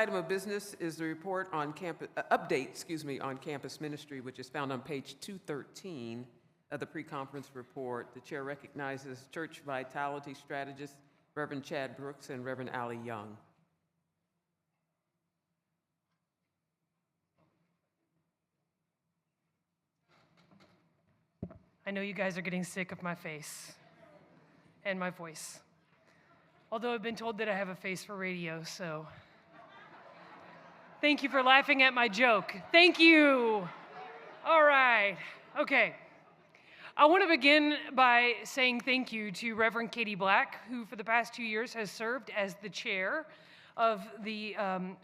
Item of business is the report on update on campus ministry, which is found on page 213 of the pre-conference report. The chair recognizes Church Vitality Strategist, Reverend Chad Brooks and Reverend Allie Young. I know you guys are getting sick of my face and my voice. Although I've been told that I have a face for radio, so thank you for laughing at my joke. Thank you. All right. Okay. I want to begin by saying thank you to Reverend Katie Black, who for the past 2 years has served as the chair of the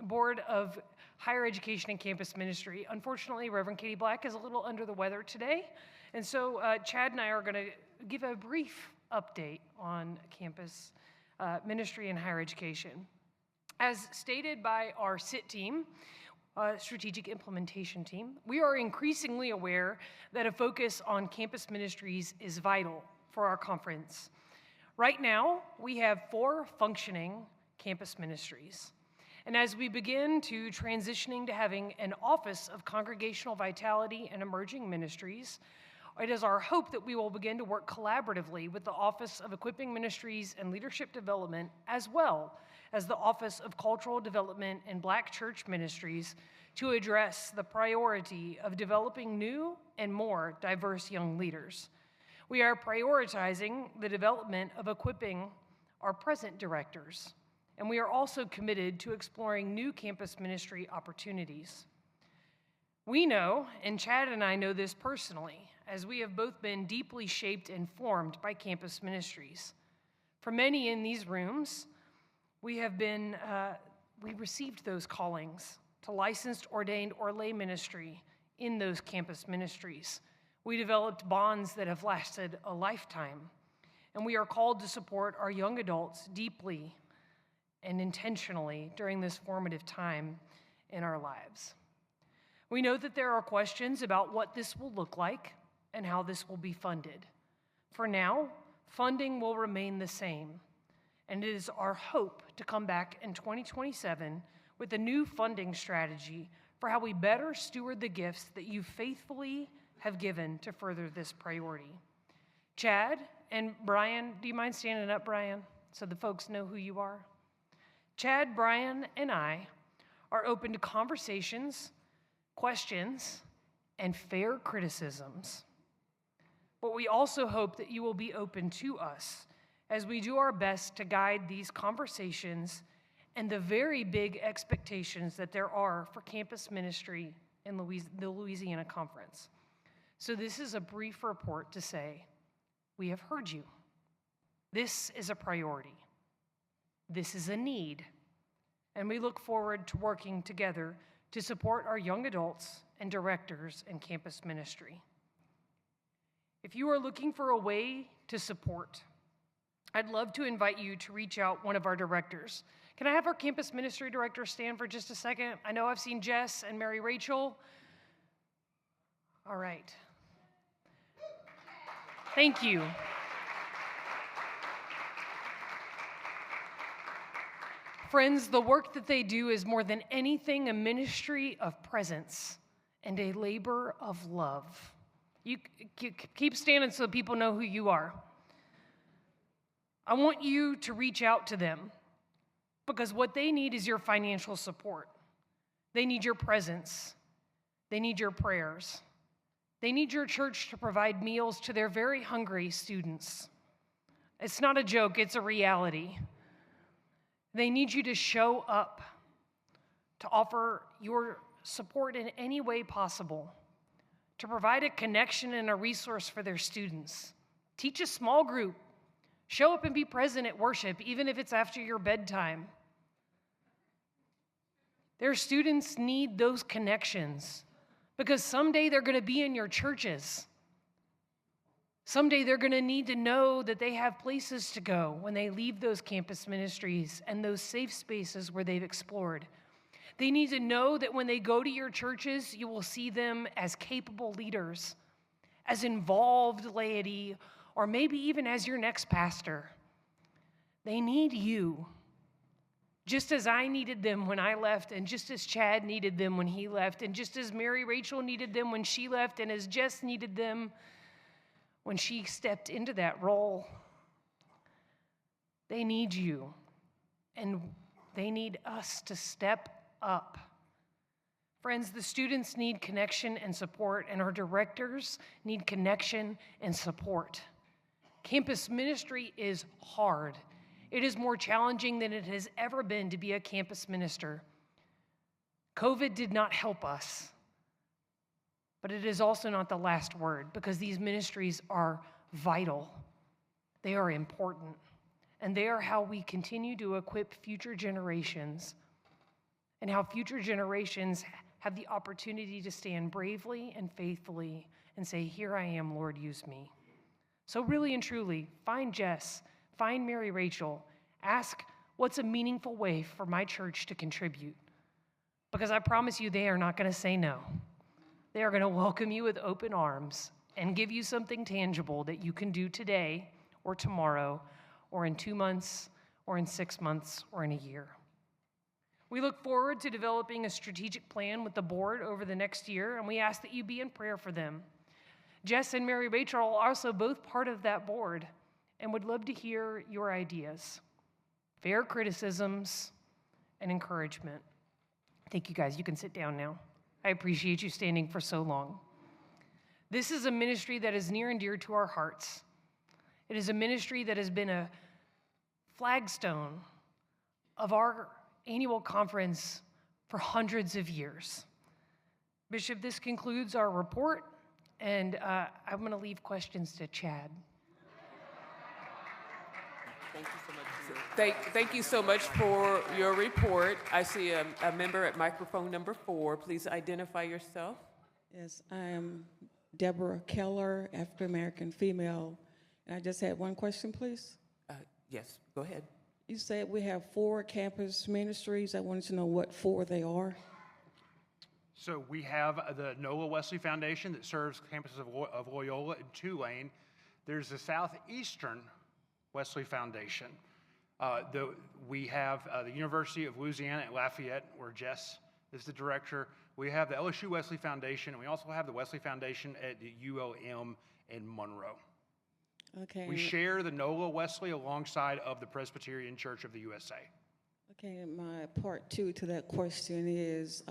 Board of Higher Education and Campus Ministry. Unfortunately, Reverend Katie Black is a little under the weather today, and so Chad and I are going to give a brief update on campus ministry and higher education. As stated by our SIT team, Strategic Implementation Team, we are increasingly aware that a focus on campus ministries is vital for our conference. Right now, we have 4 functioning campus ministries. And as we begin to transitioning to having an Office of Congregational Vitality and Emerging Ministries, it is our hope that we will begin to work collaboratively with the Office of Equipping Ministries and Leadership Development, as well as the Office of Cultural Development and Black Church Ministries, to address the priority of developing new and more diverse young leaders. We are prioritizing the development of equipping our present directors, and we are also committed to exploring new campus ministry opportunities. We know, and Chad and I know this personally, as we have both been deeply shaped and formed by campus ministries. For many in these rooms, we received those callings to licensed, ordained, or lay ministry in those campus ministries. We developed bonds that have lasted a lifetime, and we are called to support our young adults deeply and intentionally during this formative time in our lives. We know that there are questions about what this will look like and how this will be funded. For now, funding will remain the same, and it is our hope to come back in 2027 with a new funding strategy for how we better steward the gifts that you faithfully have given to further this priority. Chad and Brian, do you mind standing up, Brian, so the folks know who you are? Chad, Brian, and I are open to conversations, questions, and fair criticisms. But we also hope that you will be open to us as we do our best to guide these conversations and the very big expectations that there are for campus ministry in the Louisiana Conference. So this is a brief report to say, we have heard you. This is a priority. This is a need. And we look forward to working together to support our young adults and directors in campus ministry. If you are looking for a way to support, I'd love to invite you to reach out one of our directors. Can I have our campus ministry director stand for just a second? I know I've seen Jess and Mary Rachel. All right. Thank you. Friends, the work that they do is more than anything a ministry of presence and a labor of love. You keep standing so people know who you are. I want you to reach out to them because what they need is your financial support. They need your presence. They need your prayers. They need your church to provide meals to their very hungry students. It's not a joke, it's a reality. They need you to show up, to offer your support in any way possible, to provide a connection and a resource for their students. Teach a small group. Show up and be present at worship, even if it's after your bedtime. Their students need those connections because someday they're going to be in your churches. Someday they're going to need to know that they have places to go when they leave those campus ministries and those safe spaces where they've explored. They need to know that when they go to your churches, you will see them as capable leaders, as involved laity, or maybe even as your next pastor. They need you Just as I needed them when I left, and just as Chad needed them when he left, and just as Mary Rachel needed them when she left, and as Jess needed them when she stepped into that role. They need you, and they need us to step up. Friends, the students need connection and support, and our directors need connection and support. Campus ministry is hard. It is more challenging than it has ever been to be a campus minister. COVID did not help us, but it is also not the last word, because these ministries are vital. They are important, and they are how we continue to equip future generations, and how future generations have the opportunity to stand bravely and faithfully and say, "Here I am, Lord, use me." So really and truly, find Jess, find Mary Rachel, ask, what's a meaningful way for my church to contribute? Because I promise you, they are not going to say no. They are going to welcome you with open arms and give you something tangible that you can do today or tomorrow or in 2 months or in 6 months or in a year. We look forward to developing a strategic plan with the board over the next year, and we ask that you be in prayer for them. Jess and Mary Rachel are also both part of that board and would love to hear your ideas, fair criticisms, and encouragement. Thank you, guys. You can sit down now. I appreciate you standing for so long. This is a ministry that is near and dear to our hearts. It is a ministry that has been a flagstone of our annual conference for hundreds of years. Bishop, this concludes our report, and I'm going to leave questions to Chad. Thank you so much for your report. I see a member at microphone number 4. Please identify yourself. Yes, I am Deborah Keller, African-American female. And I just had one question, please. Yes, go ahead. You said we have 4 campus ministries. I wanted to know what 4 they are. So we have the NOLA Wesley Foundation that serves campuses of Loyola and Tulane. There's the Southeastern Wesley Foundation. We have the University of Louisiana at Lafayette, where Jess is the director. We have the LSU Wesley Foundation, and we also have the Wesley Foundation at the ULM in Monroe. Okay. We share the NOLA Wesley alongside of the Presbyterian Church of the USA. Okay, my part 2 to that question is,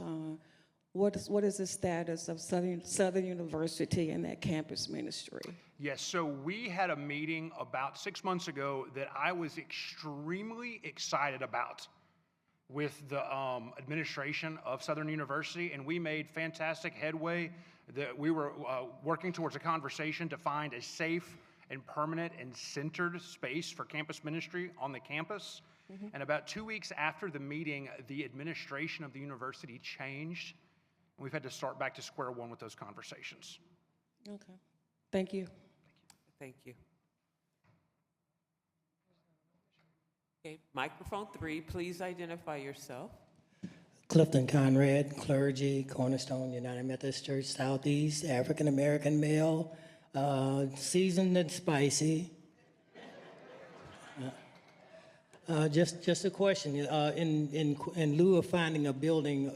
what is the status of Southern University and that campus ministry? Yes, so we had a meeting about 6 months ago that I was extremely excited about with the administration of Southern University, and we made fantastic headway. That we were working towards a conversation to find a safe and permanent and centered space for campus ministry on the campus. Mm-hmm. And about 2 weeks after the meeting, the administration of the university changed. And we've had to start back to square one with those conversations. Okay. Thank you. Thank you. Okay, microphone 3, please identify yourself. Clifton Conrad, clergy, Cornerstone United Methodist Church, Southeast, African-American male, seasoned and spicy. Just a question. In lieu of finding a building,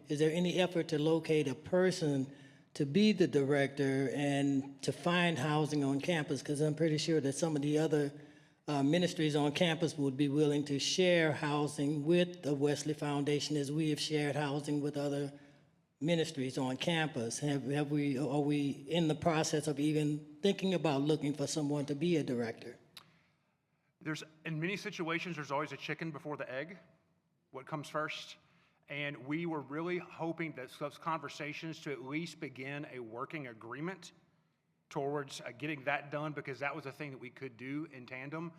is there any effort to locate a person to be the director and to find housing on campus? Because I'm pretty sure that some of the other ministries on campus would be willing to share housing with the Wesley Foundation, as we have shared housing with other ministries on campus. Are we in the process of even thinking about looking for someone to be a director? In many situations, there's always a chicken before the egg. What comes first? And we were really hoping that those conversations to at least begin a working agreement towards getting that done, because that was a thing that we could do in tandem.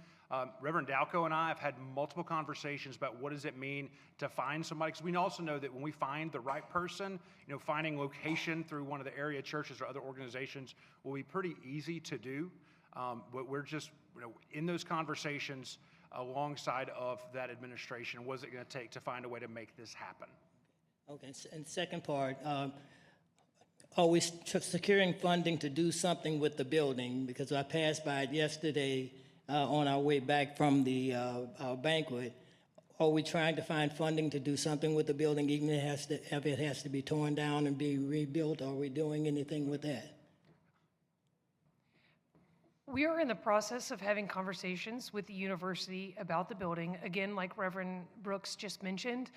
Reverend Dalco and I have had multiple conversations about what does it mean to find somebody, because we also know that when we find the right person, finding location through one of the area churches or other organizations will be pretty easy to do. But we're just in those conversations alongside of that administration. What is it going to take to find a way to make this happen? Okay, and second part, are we securing funding to do something with the building? Because I passed by it yesterday on our way back from our banquet. are we trying to find funding to do something with the building, even if it has to be torn down and be rebuilt? Are we doing anything with that? We are in the process of having conversations with the university about the building. Again, like Reverend Brooks just mentioned,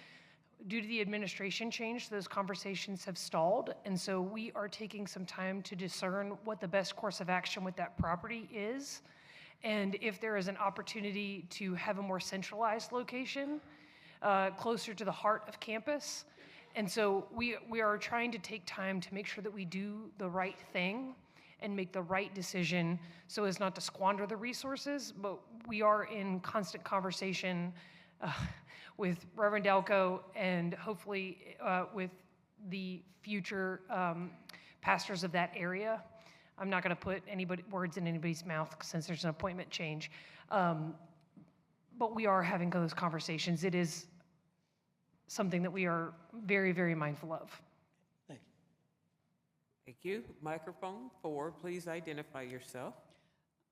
due to the administration change, those conversations have stalled. And so we are taking some time to discern what the best course of action with that property is. And if there is an opportunity to have a more centralized location, closer to the heart of campus. And so we are trying to take time to make sure that we do the right thing and make the right decision so as not to squander the resources. But we are in constant conversation with Reverend Delco and hopefully with the future pastors of that area. I'm not going to put words in anybody's mouth since there's an appointment change. But we are having those conversations. It is something that we are very, very mindful of. Thank you. Thank you. Microphone 4, please identify yourself.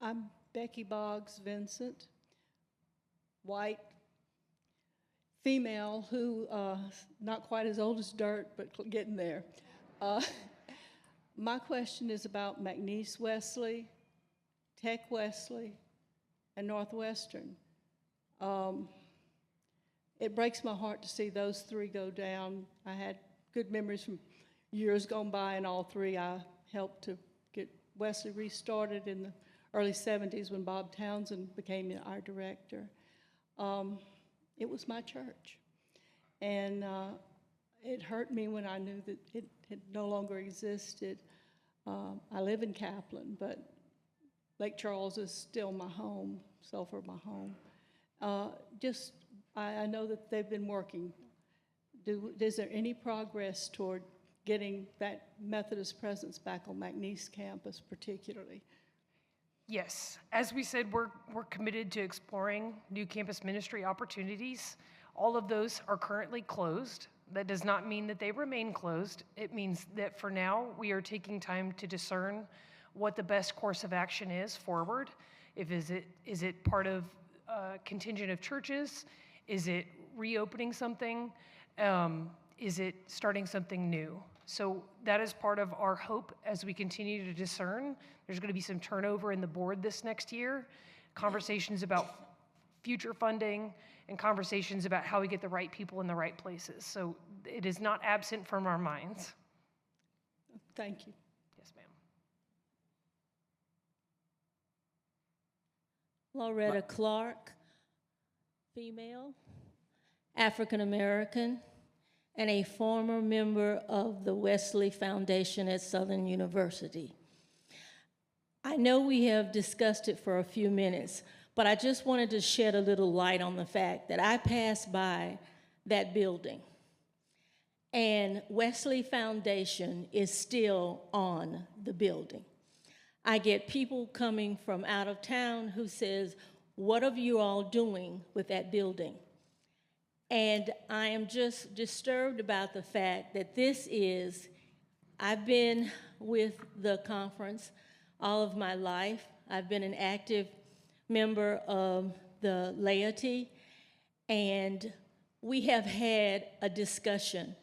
I'm Becky Boggs Vincent, white, female, who not quite as old as dirt, but getting there. My question is about McNeese Wesley, Tech Wesley, and Northwestern. It breaks my heart to see those 3 go down. I had good memories from years gone by in all 3. I helped to get Wesley restarted in the early 70s when Bob Townsend became our director. It was my church. And it hurt me when I knew that it no longer existed. I live in Kaplan, but Lake Charles is still my home, Sulphur my home. I know that they've been working. Is there any progress toward getting that Methodist presence back on McNeese campus particularly? Yes, as we said, we're committed to exploring new campus ministry opportunities. All of those are currently closed. That does not mean that they remain closed. It means that for now, we are taking time to discern what the best course of action is forward. Is it part of a contingent of churches? Is it reopening something? Is it starting something new? So that is part of our hope as we continue to discern. There's going to be some turnover in the board this next year, conversations about future funding, and conversations about how we get the right people in the right places. So it is not absent from our minds. Thank you. Yes, ma'am. Loretta Clark, female, African American, and a former member of the Wesley Foundation at Southern University. I know we have discussed it for a few minutes, but I just wanted to shed a little light on the fact that I passed by that building, and Wesley Foundation is still on the building. I get people coming from out of town who says, "What are you all doing with that building?" And I am just disturbed about the fact that I've been with the conference all of my life. I've been an active member of the laity, and we have had a discussion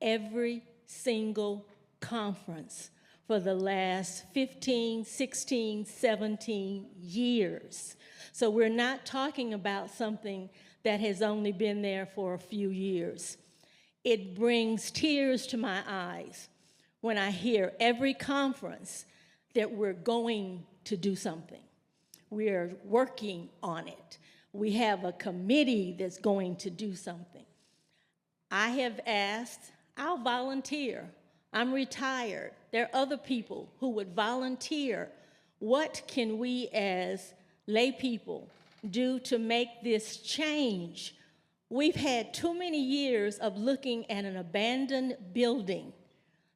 every single conference for the last 15, 16, 17 years. So we're not talking about something that has only been there for a few years. It brings tears to my eyes when I hear every conference that we're going to do something. We're working on it. We have a committee that's going to do something. I have asked, I'll volunteer. I'm retired. There are other people who would volunteer. What can we as lay people do to make this change? We've had too many years of looking at an abandoned building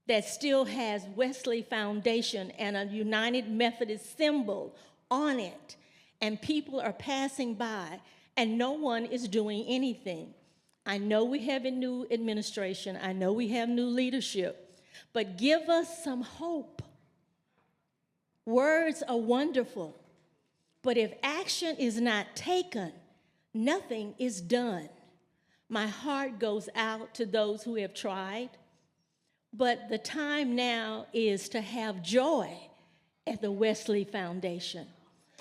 that still has Wesley Foundation and a United Methodist symbol on it, and people are passing by and no one is doing anything. I know we have a new administration, I know we have new leadership, but give us some hope. Words are wonderful, but if action is not taken, nothing is done. My heart goes out to those who have tried, but the time now is to have joy at the Wesley Foundation.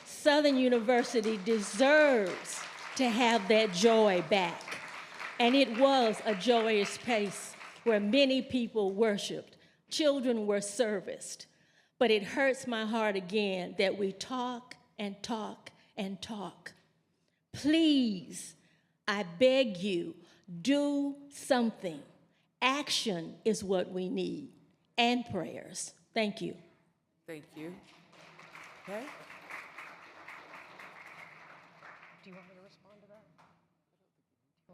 Southern University deserves to have that joy back. And it was a joyous place where many people worshiped, children were serviced. But it hurts my heart again that we talk and talk and talk. Please, I beg you, do something. Action is what we need, and prayers. Thank you. Thank you. Okay. Do you want me to